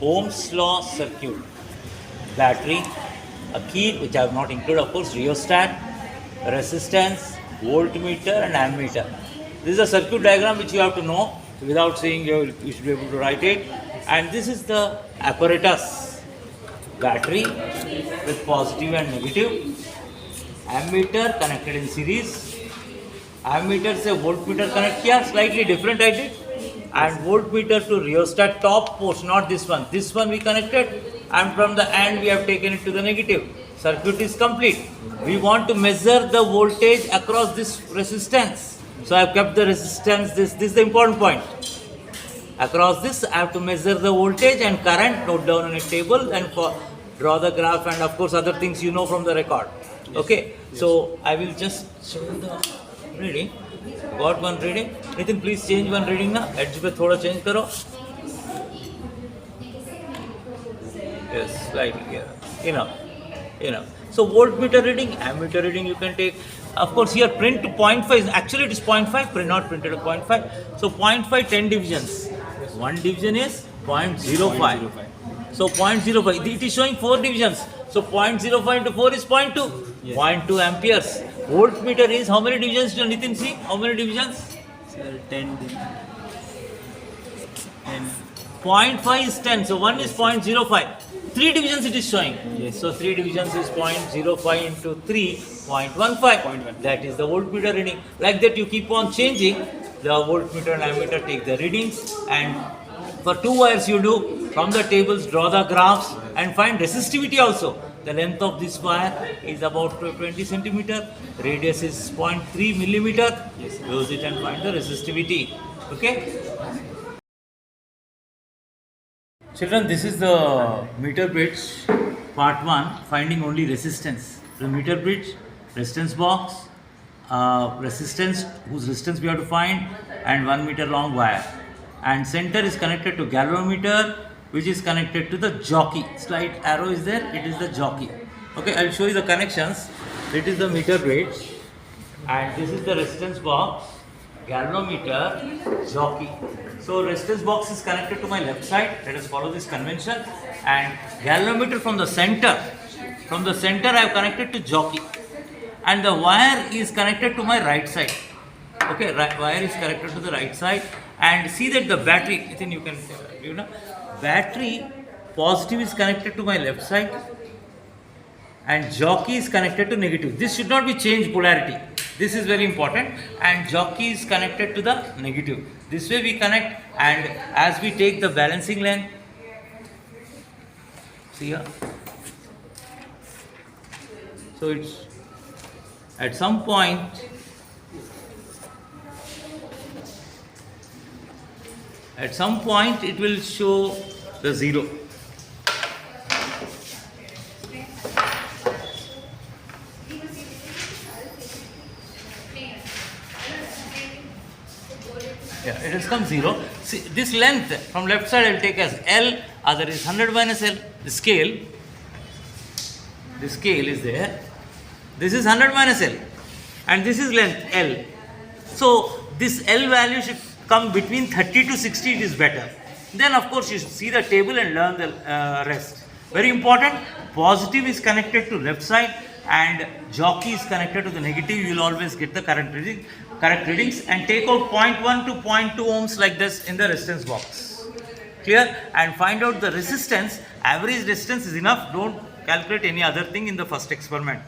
Ohm's law circuit, battery, a key which I have not included, of course, rheostat, resistance, voltmeter and ammeter. This is a circuit diagram which you have to know. Without saying, you should be able to write it. And this is the apparatus, battery with positive and negative, ammeter connected in series, ammeter से voltmeter connect किया, slightly different I did, and voltmeter to rheostat top post, not this one. This one we connected, and from the end we have taken it to the negative. Circuit is complete. We want to measure the voltage across this resistance. So I have kept the resistance. This is the important point. Across this, I have to measure the voltage and current. Note down on a table and draw the graph, and of course other things you know from the record. Okay. So I will just show you the reading. Got one reading. Nitin, please change one reading ना. Edge पे थोड़ा change करो. Yes, slightly. Enough. So voltmeter reading, ammeter reading you can take. Of course here print to 0.5. Actually it is 0.5. Print not printed at 0.5. So 0.5 10 divisions. One division is 0.05. So 0.05. It is showing 4 divisions. So 0.05 into 4 is 0.2. Yes. 0.2 amperes. Voltmeter is how many divisions? Nitin, see how many divisions? 10. 0.5 is 10. So 1 is 0.05. 3 divisions it is showing. Yes. So 3 divisions is 0.05 into 3, 0.15. That is the voltmeter reading. Like that you keep on changing. The voltmeter and ammeter take the readings, and for 2 wires you do from the tables, draw the graphs and find resistivity also. The length of this wire is about 20 centimeter, radius is 0.3 millimeter. Yes. Use it and find the resistivity. Okay. Children, this is the meter bridge, part 1, finding only resistance. The meter bridge, resistance box, resistance, whose resistance we have to find, and 1 meter long wire. And center is connected to galvanometer, which is connected to the jockey. Slight arrow is there, it is the jockey. Okay, I will show you the connections. It is the meter bridge, and this is the resistance box, galvanometer, jockey. So resistance box is connected to my left side. Let us follow this convention. And galvanometer from the center I have connected to jockey. And the wire is connected to my right side. Okay, wire is connected to the right side. And see that the battery, I think you can, battery positive is connected to my left side. And jockey is connected to negative. This should not be changed polarity. This is very important. And jockey is connected to the negative. This way we connect, and as we take the balancing length, see here. So it's at some point it will show the 0. Yeah, it has come 0. See, this length from left side I will take as L, other is 100 minus L. The scale is there. This is 100 minus L, and this is length L. So this L value should come between 30 to 60, it is better. Then of course you should see the table and learn the rest. Very important, positive is connected to left side and jockey is connected to the negative. You will always get the correct readings, and take out 0.1 to 0.2 ohms like this in the resistance box. Clear? And find out the resistance. Average resistance is enough. Don't calculate any other thing in the first experiment.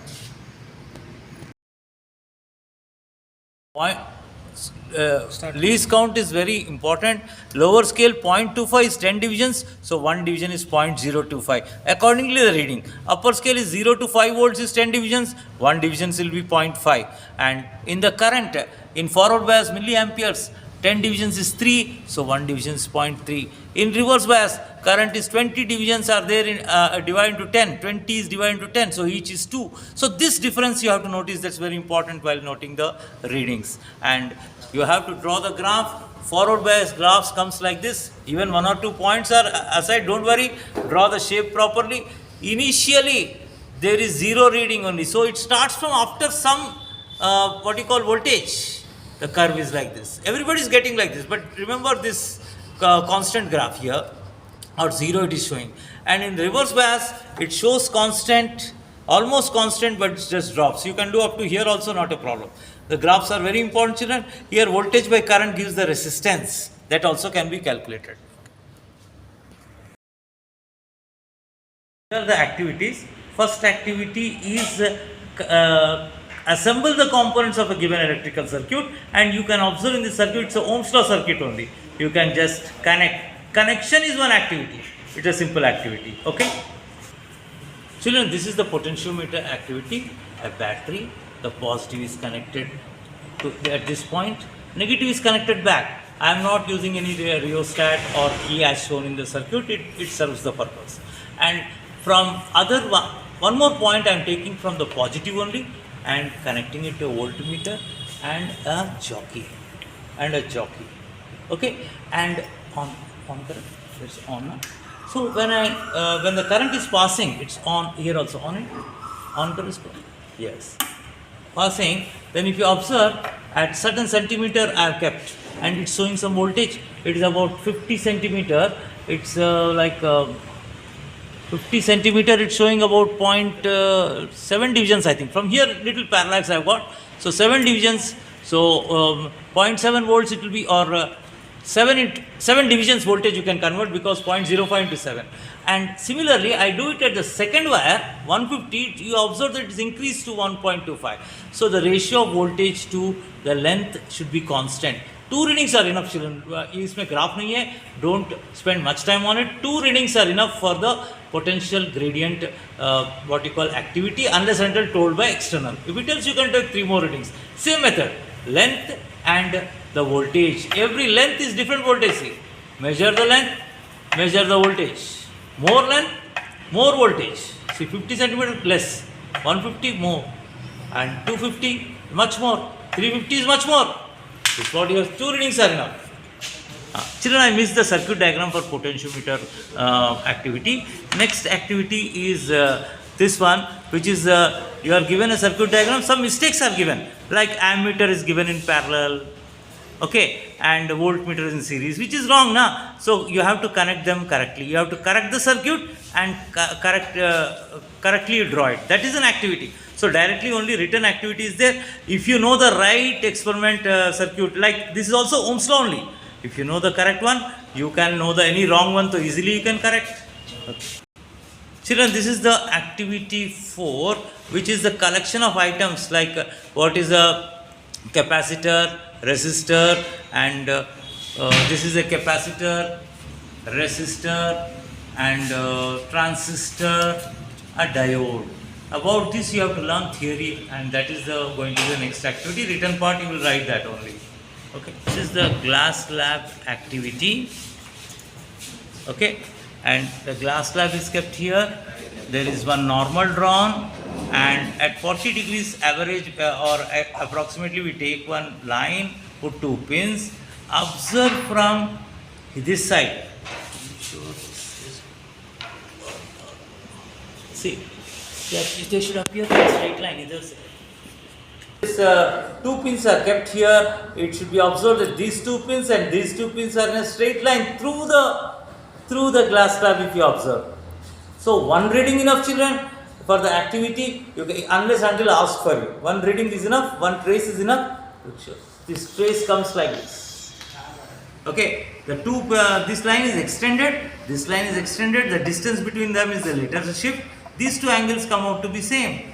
Least count is very important. Lower scale 0.25 is 10 divisions, so 1 division is 0.025. Accordingly the reading. Upper scale is 0 to 5 volts is 10 divisions, 1 division will be 0.5. And in the current, in forward bias milliamperes, 10 divisions is 3, so 1 division is 0.3. In reverse bias, current is 20 divisions are there in divided into 10. 20 is divided into 10, so each is 2. So this difference you have to notice, that's very important while noting the readings. And you have to draw the graph. Forward bias graphs comes like this. Even 1 or 2 points are aside, don't worry. Draw the shape properly. Initially, there is 0 reading only. So it starts from after some voltage. The curve is like this. Everybody is getting like this. But remember this constant graph here. or 0 it is showing. And in reverse bias it shows constant, almost constant, but it just drops. You can do up to here also, not a problem. The graphs are very important, children. Here voltage by current gives the resistance, that also can be calculated. Here are the activities. First activity is assemble the components of a given electrical circuit, and you can observe in this circuit it's a Ohm's law circuit only. You can just connect. Connection is one activity. It's a simple activity. Okay. Children, this is the potentiometer activity. A battery, the positive is connected to at this point, negative is connected back. I am not using any rheostat or key as shown in the circuit. It serves the purpose. And from other one more point I am taking from the positive only and connecting it to a voltmeter and a jockey. Okay, and on current, it's on now. So when the current is passing, it's on here also, on it, on current, yes, passing. Then if you observe, at certain centimeter I have kept, and it's showing some voltage. It is about 50 centimeter. It's 50 centimeter. It's showing about 0.7 divisions, I think. From here, little parallax I've got. So 7 divisions. So 0.7 volts it will be, or 7 divisions voltage you can convert, because 0.05 into 7. And similarly, I do it at the second wire, 150, you observe that it is increased to 1.25. So the ratio of voltage to the length should be constant. 2 readings are enough, children. इसमें graph नहीं है, don't spend much time on it. 2 readings are enough for the potential gradient, what you call activity, unless until told by external. If it tells you can take 3 more readings. Same method, length and the voltage. Every length is different voltage. See, measure the length, measure the voltage. More length, more voltage. See, 50 centimeter less, 150 more, and 250 much more, 350 is much more. This is what your 2 readings are enough. Children, I missed the circuit diagram for potentiometer activity. Next activity is this one, which is you are given a circuit diagram. Some mistakes are given, like ammeter is given in parallel, okay, and voltmeter is in series, which is wrong, na? So you have to connect them correctly. You have to correct the circuit and correctly draw it. That is an activity. So directly only written activity is there. If you know the right experiment circuit, like this is also Ohm's law only. If you know the correct one, you can know the any wrong one, so easily you can correct. Okay. Children, this is the activity 4, which is the collection of items, like what is a capacitor, resistor, and this is a capacitor, resistor, and transistor, a diode. About this you have to learn theory, and that is going to be the next activity. Written part you will write that only. Okay, this is the glass slab activity. Okay, and the glass slab is kept here. There is one normal drawn, and at 40 degrees average or approximately we take one line, put 2 pins. Observe from this side. See, they should appear in a straight line either side. These 2 pins are kept here. It should be observed that these 2 pins and these 2 pins are in a straight line through the glass slab, if you observe. So 1 reading enough, children, for the activity, unless until asked for you. 1 reading is enough, 1 trace is enough. This trace comes like this. Okay, this line is extended, this line is extended, the distance between them is the letter shift. These 2 angles come out to be same.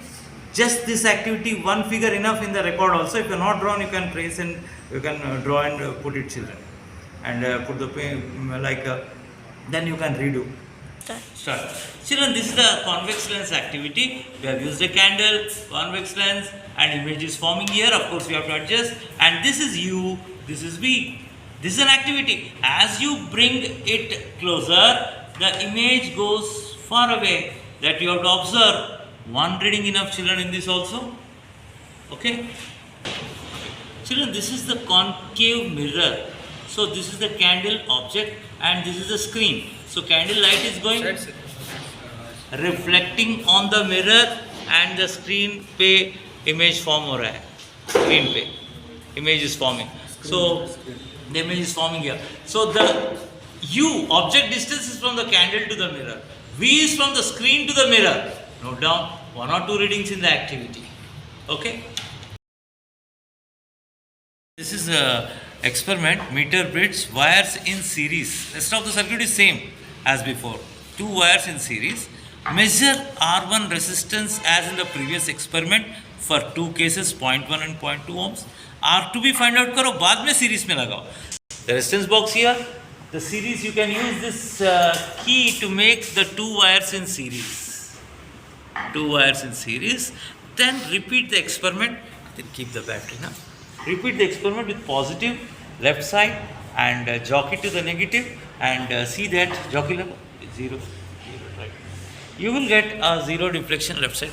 Just this activity, 1 figure enough in the record also. If you are not drawn, you can trace and you can draw and put it, children, and put the then you can redo. Start. Children, this is the convex lens activity. We have used a candle, convex lens, and image is forming here. Of course, we have to adjust. And this is U, this is V. This is an activity. As you bring it closer, the image goes far away. That you have to observe. 1 reading enough, children, in this also. Okay. Children, this is the concave mirror. So this is the candle object and this is the screen. So candle light is going reflecting on the mirror and the screen पे image form हो रहा है. Screen पे image is forming. So the image is forming here. So the U, object distance is from the candle to the mirror. V is from the screen to the mirror. Note down 1 or 2 readings in the activity. Okay. This is a experiment, meter bridge, wires in series. Rest of the circuit is same as before. 2 wires in series. Measure R1 resistance as in the previous experiment for 2 cases 0.1 and 0.2 ohms. R2 भी find out करो, बाद में series में लगाओ. The resistance box here, the series, you can use this key to make the 2 wires in series. 2 wires in series. Then repeat the experiment. Then keep the battery now. Repeat the experiment with positive left side and jockey to the negative and see that jockey level 0, 0, right. You will get a 0 deflection left side.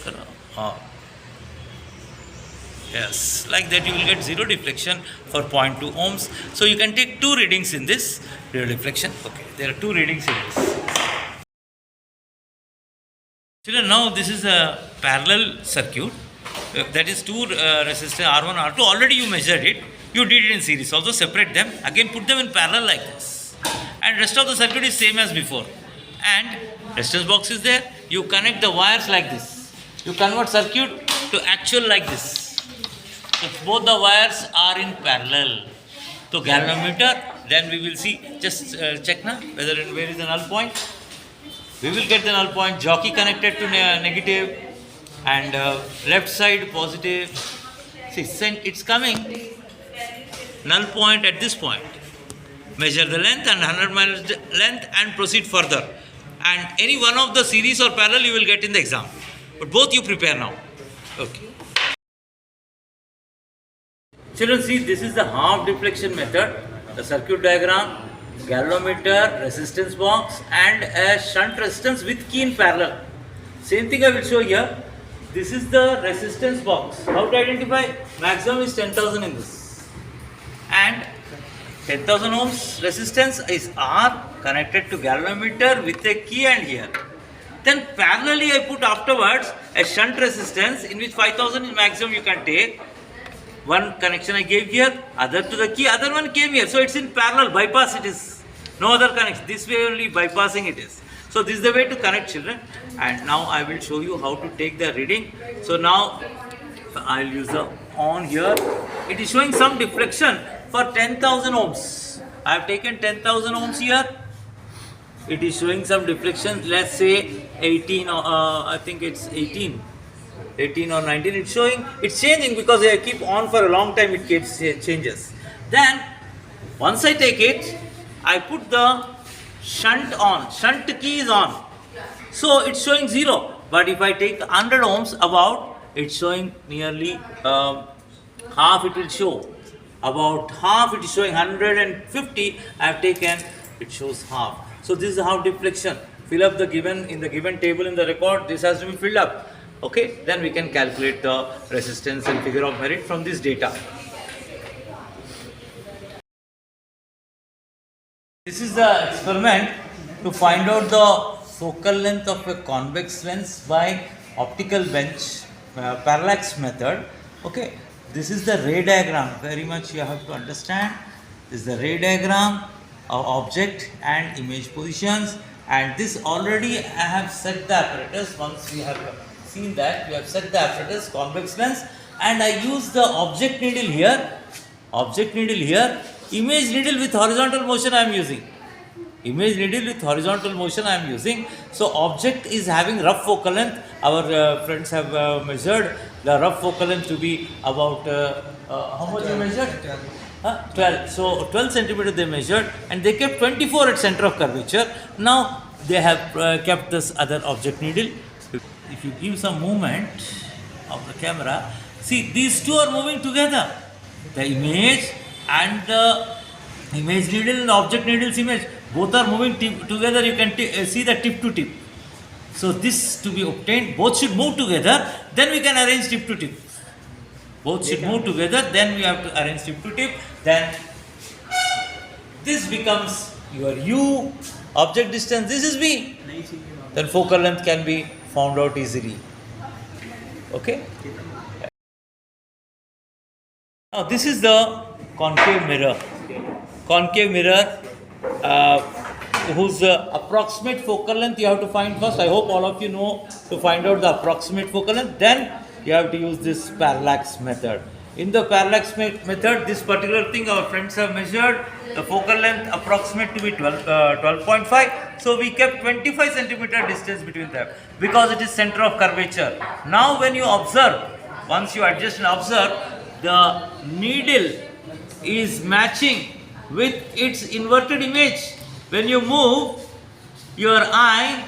Yes, like that you will get 0 deflection for 0.2 ohms. So you can take 2 readings in this 0 deflection. Okay, there are 2 readings in this. So now this is a parallel circuit. That is 2 resistors R1, R2. Already you measured it. You did it in series. Also separate them. Again put them in parallel like this. And rest of the circuit is same as before. And resistance box is there. You connect the wires like this. You convert circuit to actual like this. So both the wires are in parallel. So galvanometer, then we will see, just check now whether where is the null point. We will get the null point, jockey connected to negative and left side positive. See, it's coming. Null point at this point. Measure the length and 100 miles length and proceed further. And any one of the series or parallel you will get in the exam. But both you prepare now. Okay. Children, see, this is the half deflection method, the circuit diagram, galvanometer, resistance box and a shunt resistance with key in parallel. Same thing I will show here. This is the resistance box. How to identify? Maximum is 10,000 in this. And 10,000 ohms resistance is R connected to galvanometer with a key and here. Then parallelly I put afterwards a shunt resistance in which 5,000 is maximum you can take. One connection I gave here, other to the key, other one came here. So it's in parallel, bypass it is. No other connection. This way only bypassing it is. So this is the way to connect, children. And now I will show you how to take the reading. So now I will use the on here. It is showing some deflection for 10,000 ohms. I have taken 10,000 ohms here. It is showing some deflection, let's say 18 or I think it's 18 or 19. It's showing, it's changing because I keep on for a long time, it keeps changes. Then once I take it, I put the shunt on, shunt key is on. So it's showing 0. But if I take 100 ohms about, it's showing nearly half it will show. About half it is showing 150. I have taken, it shows half. So this is how deflection. Fill up the given, in the given table in the record, this has to be filled up. Okay, then we can calculate the resistance and figure of merit from this data. This is the experiment to find out the focal length of a convex lens by optical bench parallax method. Okay, this is the ray diagram. Very much you have to understand. This is the ray diagram of object and image positions. And this already I have set the apparatus. Once we have seen that, we have set the apparatus convex lens, and I use the object needle here, image needle with horizontal motion I am using. Image needle with horizontal motion I am using. So object is having rough focal length. Our friends have measured the rough focal length to be about, how much you measured? 12. So 12 centimeter they measured, and they kept 24 at center of curvature. Now they have kept this other object needle. If you give some movement of the camera, see, these two are moving together. The image and the image needle and the object needle's image, both are moving together. You can see the tip to tip. So this to be obtained, both should move together, then we can arrange tip to tip. Both should move together, then we have to arrange tip to tip. Then this becomes your U, object distance, this is V. Then focal length can be found out easily. Okay. Now this is the concave mirror. Concave mirror whose approximate focal length you have to find first. I hope all of you know to find out the approximate focal length. Then you have to use this parallax method. In the parallax method, this particular thing our friends have measured the focal length approximate to be 12.5. So we kept 25 centimeter distance between them because it is center of curvature. Now when you observe, once you adjust and observe, the needle is matching with its inverted image. When you move your eye,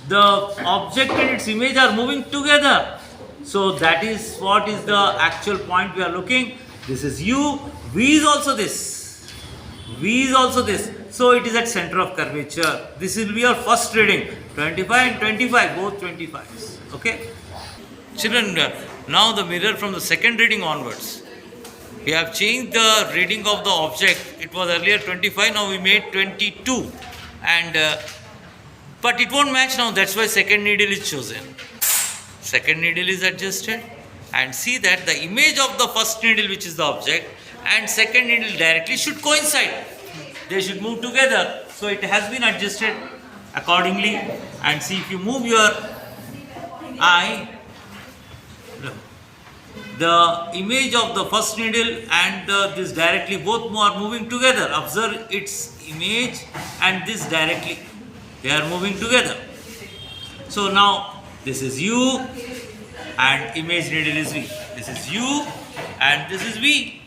the object and its image are moving together. So that is what is the actual point we are looking. This is U. V is also this. V is also this. So it is at center of curvature. This will be your first reading. 25 and 25, both 25s. Okay. Children, now the mirror from the second reading onwards. We have changed the reading of the object. It was earlier 25, now we made 22. And but it won't match now. That's why second needle is chosen. Second needle is adjusted, and see that the image of the first needle, which is the object, and second needle directly should coincide. They should move together. So it has been adjusted accordingly. And see, if you move your eye, the image of the first needle and this directly, both are moving together. Observe its image and this directly. They are moving together. So now this is U and image needle is V. This is U and this is V.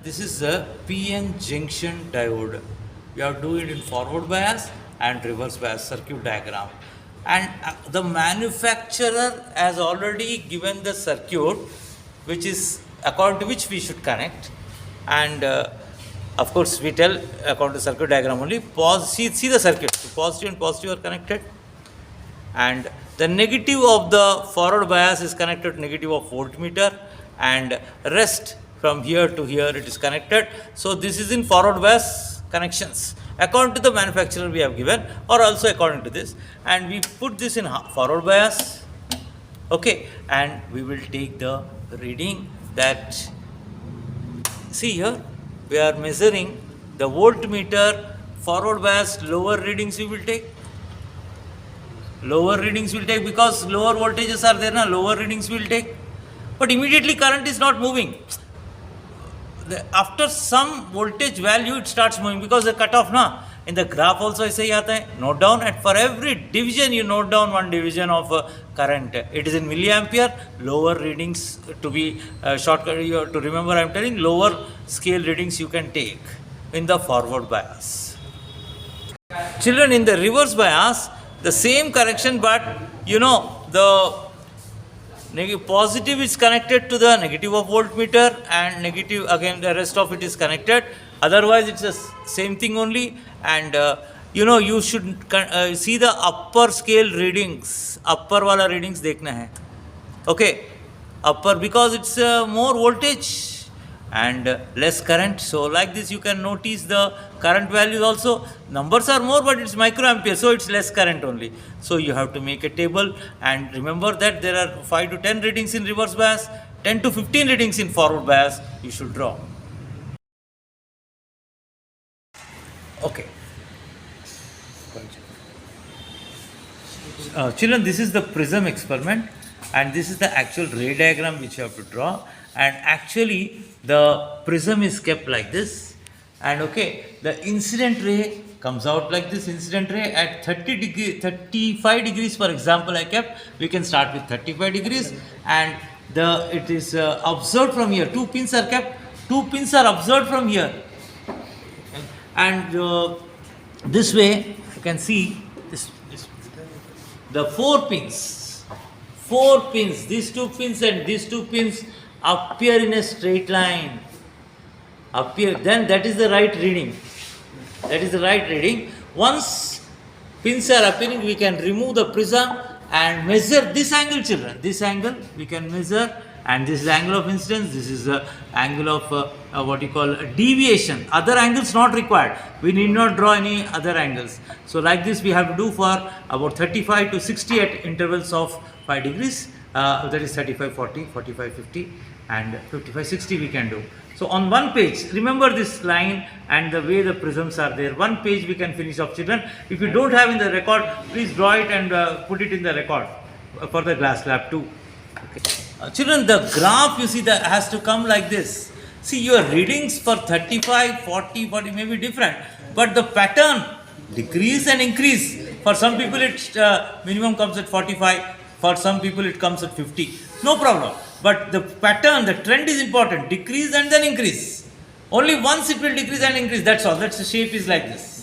This is the PN junction diode. We are doing it in forward bias and reverse bias circuit diagram. And the manufacturer has already given the circuit, which is according to which we should connect. And of course, we tell according to circuit diagram only. See the circuit. So positive and positive are connected. And the negative of the forward bias is connected to negative of voltmeter. And rest from here to here it is connected. So this is in forward bias connections. According to the manufacturer we have given, or also according to this, and we put this in forward bias, okay, and we will take the reading that, see here, we are measuring the voltmeter, forward bias, lower readings we will take. Lower readings will take because lower voltages are there, na, lower readings will take. But immediately current is not moving. After some voltage value it starts moving because the cutoff na in the graph also ऐसे ही आता है. Note down, and for every division you note down one division of current. It is in milliampere. Lower readings to be shortcut. You have to remember I am telling lower scale readings you can take in the forward bias. Children, in the reverse bias the same correction, but you know the positive is connected to the negative of voltmeter and negative again the rest of it is connected. Otherwise it's the same thing only. And you know you should see the upper scale readings. Upper wala readings dekhna hai. Okay, upper because it's more voltage and less current. So like this you can notice the current values also. Numbers are more but it's microampere, so it's less current only. So you have to make a table and remember that there are 5 to 10 readings in reverse bias, 10 to 15 readings in forward bias you should draw. Okay. Children, this is the prism experiment and this is the actual ray diagram which you have to draw. And actually the prism is kept like this, and okay, the incident ray comes out like this. Incident ray at 35 degrees for example I kept. We can start with 35 degrees and it is observed from here. 2 pins are kept. 2 pins are observed from here, and this way you can see this the 4 pins, these 2 pins and these 2 pins appear in a straight line, then that is the right reading. That is the right reading. Once pins are appearing, we can remove the prism and measure this angle, children. This angle we can measure, and this is the angle of incidence. This is the angle of what you call a deviation. Other angles not required. We need not draw any other angles. So like this we have to do for about 35 to 60 at intervals of 5 degrees. That is 35, 40, 45, 50 and 55, 60 we can do. So on one page, remember this line and the way the prisms are there. One page we can finish off, children. If you don't have in the record, please draw it and put it in the record for the glass slab too. Okay. Children, the graph you see that has to come like this. See, your readings for 35, 40 may be different, but the pattern decrease and increase. For some people, it minimum comes at 45. For some people, it comes at 50. No problem. But the pattern, the trend is important. Decrease and then increase. Only once it will decrease and increase. That's all. That's the shape is like this.